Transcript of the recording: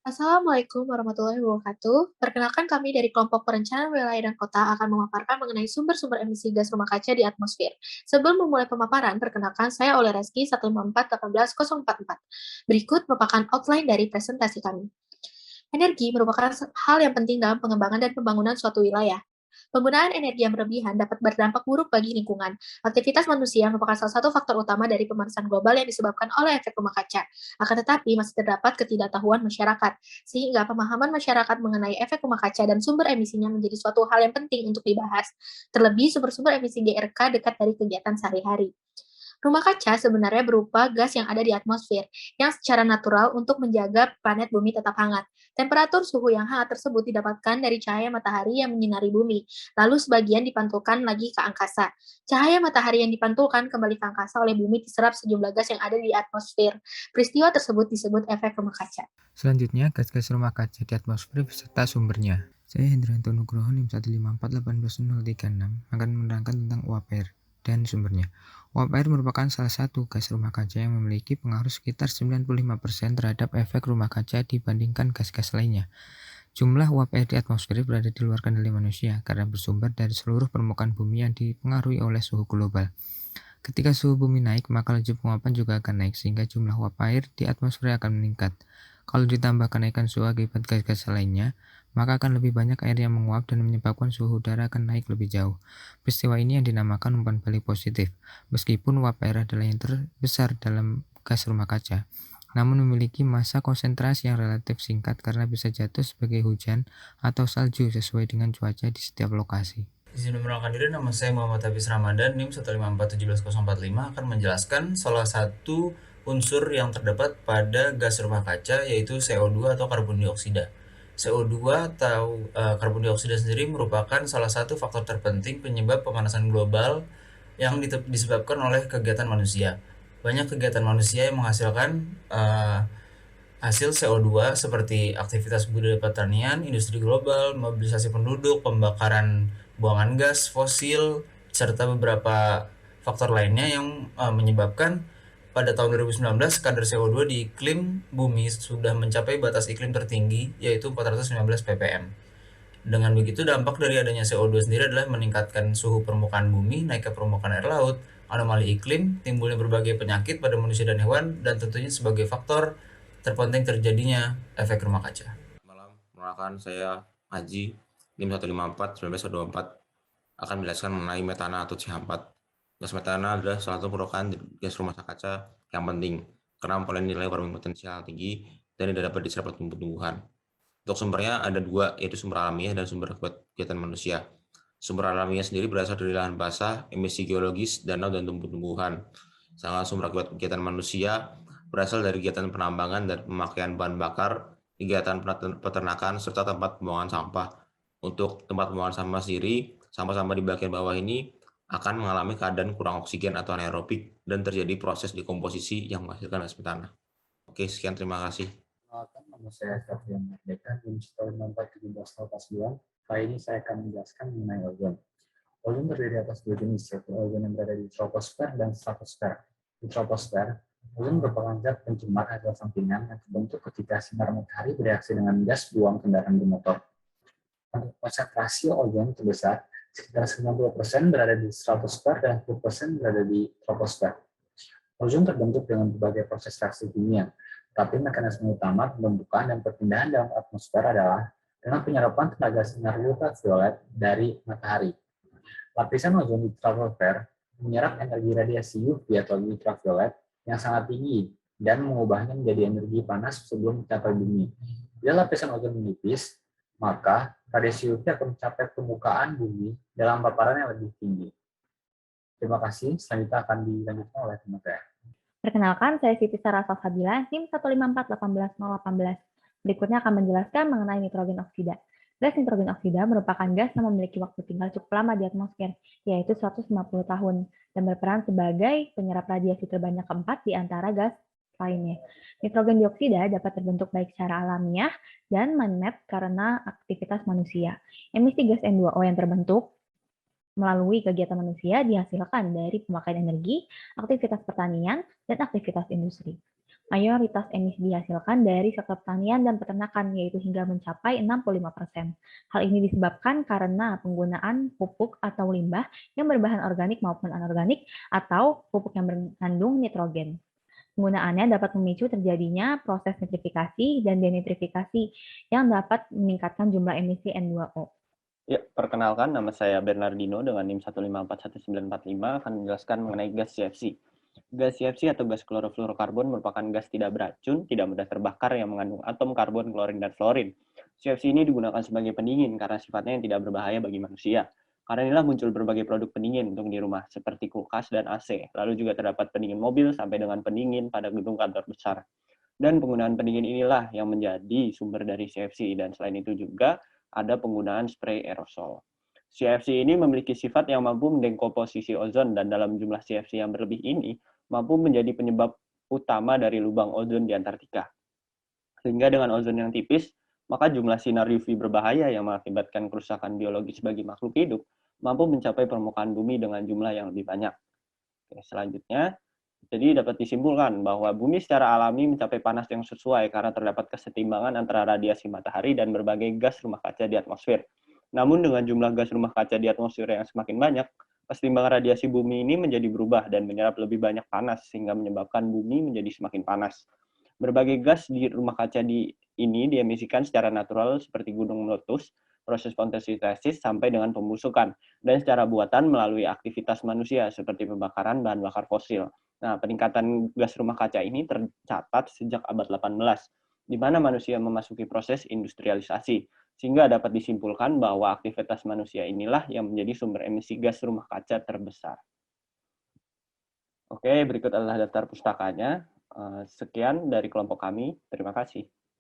Assalamualaikum warahmatullahi wabarakatuh. Perkenalkan kami dari kelompok perencanaan wilayah dan kota akan memaparkan mengenai sumber-sumber emisi gas rumah kaca di atmosfer. Sebelum memulai pemaparan, perkenalkan saya Oleh Reski 154 Berikut merupakan outline dari presentasi kami. Energi merupakan hal yang penting dalam pengembangan dan pembangunan suatu wilayah. Penggunaan energi yang berlebihan dapat berdampak buruk bagi lingkungan. Aktivitas manusia merupakan salah satu faktor utama dari pemanasan global yang disebabkan oleh efek rumah kaca. Akan tetapi, masih terdapat ketidaktahuan masyarakat, sehingga pemahaman masyarakat mengenai efek rumah kaca dan sumber emisinya menjadi suatu hal yang penting untuk dibahas. Terlebih, sumber-sumber emisi GRK dekat dari kegiatan sehari-hari. Rumah kaca sebenarnya berupa gas yang ada di atmosfer, yang secara natural untuk menjaga planet bumi tetap hangat. Temperatur suhu yang hangat tersebut didapatkan dari cahaya matahari yang menyinari bumi, lalu sebagian dipantulkan lagi ke angkasa. Cahaya matahari yang dipantulkan kembali ke angkasa oleh bumi diserap sejumlah gas yang ada di atmosfer. Peristiwa tersebut disebut efek rumah kaca. Selanjutnya, gas-gas rumah kaca di atmosfer beserta sumbernya. Saya Hendranto Nugroho NIM 154180036 akan menerangkan tentang uap air dan sumbernya. Uap air merupakan salah satu gas rumah kaca yang memiliki pengaruh sekitar 95% terhadap efek rumah kaca dibandingkan gas-gas lainnya. Jumlah uap air di atmosfer berada di luar kendali manusia karena bersumber dari seluruh permukaan bumi yang dipengaruhi oleh suhu global. Ketika suhu bumi naik, maka laju penguapan juga akan naik sehingga jumlah uap air di atmosfer akan meningkat. Kalau ditambah kenaikan suhu akibat gas-gas lainnya, maka akan lebih banyak air yang menguap dan menyebabkan suhu udara akan naik lebih jauh. Peristiwa ini yang dinamakan umpan balik positif. Meskipun uap air adalah yang terbesar dalam gas rumah kaca, namun memiliki massa konsentrasi yang relatif singkat karena bisa jatuh sebagai hujan atau salju sesuai dengan cuaca di setiap lokasi. Izin memperkenalkan diri, nama saya Muhammad Hafiz Ramadan, NIM 154171045 akan menjelaskan salah satu unsur yang terdapat pada gas rumah kaca yaitu CO2 atau karbon dioksida. CO2 atau karbon dioksida sendiri merupakan salah satu faktor terpenting penyebab pemanasan global yang disebabkan oleh kegiatan manusia. Banyak kegiatan manusia yang menghasilkan hasil CO2 seperti aktivitas budidaya pertanian, industri global, mobilisasi penduduk, pembakaran buangan gas fosil, serta beberapa faktor lainnya yang menyebabkan pada tahun 2019 kadar CO2 di iklim bumi sudah mencapai batas iklim tertinggi yaitu 419 ppm. Dengan begitu, dampak dari adanya CO2 sendiri adalah meningkatkan suhu permukaan bumi, naik ke permukaan air laut, anomali iklim, timbulnya berbagai penyakit pada manusia dan hewan, dan tentunya sebagai faktor terpenting terjadinya efek rumah kaca. Malam, perkenalkan saya Haji, NIM 1541924 akan menjelaskan mengenai metana atau CH4. Gas metana adalah salah satu merupakan gas rumah kaca yang penting karena mempunyai nilai warming potensial tinggi dan tidak dapat diserap oleh tumbuh-tumbuhan. Untuk sumbernya ada dua, yaitu sumber alamiah dan sumber akibat kegiatan manusia. Sumber alamiah sendiri berasal dari lahan basah, emisi geologis, danau, dan tumbuh-tumbuhan. Sedangkan sumber akibat kegiatan manusia berasal dari kegiatan penambangan dan pemakaian bahan bakar, kegiatan peternakan, serta tempat pembuangan sampah. Untuk tempat pembuangan sampah sendiri, sampah-sampah di bagian bawah ini akan mengalami keadaan kurang oksigen atau anaerobik dan terjadi proses dekomposisi yang menghasilkan gas metana. Oke, sekian, terima kasih. Perkenalkan, nama saya Safian Merdeka, NIM 1541709. Kali ini saya akan menjelaskan mengenai ozon. Ozon terdiri atas dua jenis, yaitu ozon yang berada di troposfer dan stratosfer. Di troposfer, ozon merupakan zat pencemar hasil sampingan yang terbentuk ketika sinar matahari bereaksi dengan gas buang kendaraan bermotor. Konsentrasi ozon terbesar, sekitar 90% berada di stratosfer dan 10% berada di troposfer. Ozon terbentuk dengan berbagai proses reaksi kimia, tapi mekanisme utama pembentukan dan perpindahan dalam atmosfer adalah dengan penyerapan tenaga sinar ultraviolet dari matahari. Lapisan ozon di stratosfer menyerap energi radiasi UV atau ultraviolet yang sangat tinggi dan mengubahnya menjadi energi panas sebelum mencapai bumi. Bila lapisan ozon menipis, maka radiasi UV akan mencapai permukaan bumi dalam paparan yang lebih tinggi. Terima kasih. Selanjutnya akan dilanjutkan oleh teman saya. Perkenalkan, saya Siti Sarah Salsabila, NIM 154180018. Berikutnya akan menjelaskan mengenai nitrogen oksida. Gas nitrogen oksida merupakan gas yang memiliki waktu tinggal cukup lama di atmosfer, yaitu 150 tahun, dan berperan sebagai penyerap radiasi terbanyak keempat di antara gas lainnya. Nitrogen dioksida dapat terbentuk baik secara alamiah dan man-made karena aktivitas manusia. Emisi gas N2O yang terbentuk melalui kegiatan manusia dihasilkan dari pemakaian energi, aktivitas pertanian, dan aktivitas industri. Mayoritas emisi dihasilkan dari sektor pertanian dan peternakan, yaitu hingga mencapai 65%. Hal ini disebabkan karena penggunaan pupuk atau limbah yang berbahan organik maupun anorganik, atau pupuk yang mengandung nitrogen. Penggunaannya dapat memicu terjadinya proses nitrifikasi dan denitrifikasi yang dapat meningkatkan jumlah emisi N2O. Ya, perkenalkan, nama saya Bernardino dengan NIM 1541945 akan menjelaskan mengenai gas CFC. Gas CFC atau gas klorofluorokarbon merupakan gas tidak beracun, tidak mudah terbakar yang mengandung atom karbon, klorin, dan fluorin. CFC ini digunakan sebagai pendingin karena sifatnya yang tidak berbahaya bagi manusia. Karena inilah muncul berbagai produk pendingin untuk di rumah, seperti kulkas dan AC. Lalu juga terdapat pendingin mobil sampai dengan pendingin pada gedung kantor besar. Dan penggunaan pendingin inilah yang menjadi sumber dari CFC. Dan selain itu juga ada penggunaan spray aerosol. CFC ini memiliki sifat yang mampu mendengkomposisi ozon, dan dalam jumlah CFC yang berlebih ini mampu menjadi penyebab utama dari lubang ozon di Antartika. Sehingga dengan ozon yang tipis, maka jumlah sinar UV berbahaya yang mengakibatkan kerusakan biologis bagi makhluk hidup mampu mencapai permukaan bumi dengan jumlah yang lebih banyak. Oke, selanjutnya, jadi dapat disimpulkan bahwa bumi secara alami mencapai panas yang sesuai karena terdapat kesetimbangan antara radiasi matahari dan berbagai gas rumah kaca di atmosfer. Namun dengan jumlah gas rumah kaca di atmosfer yang semakin banyak, kesetimbangan radiasi bumi ini menjadi berubah dan menyerap lebih banyak panas sehingga menyebabkan bumi menjadi semakin panas. Berbagai gas di rumah kaca ini diemisikan secara natural seperti gunung meletus, proses fotosintesis sampai dengan pembusukan, dan secara buatan melalui aktivitas manusia seperti pembakaran bahan bakar fosil. Nah, peningkatan gas rumah kaca ini tercatat sejak abad 18, di mana manusia memasuki proses industrialisasi, sehingga dapat disimpulkan bahwa aktivitas manusia inilah yang menjadi sumber emisi gas rumah kaca terbesar. Oke, berikut adalah daftar pustakanya. Sekian dari kelompok kami. Terima kasih.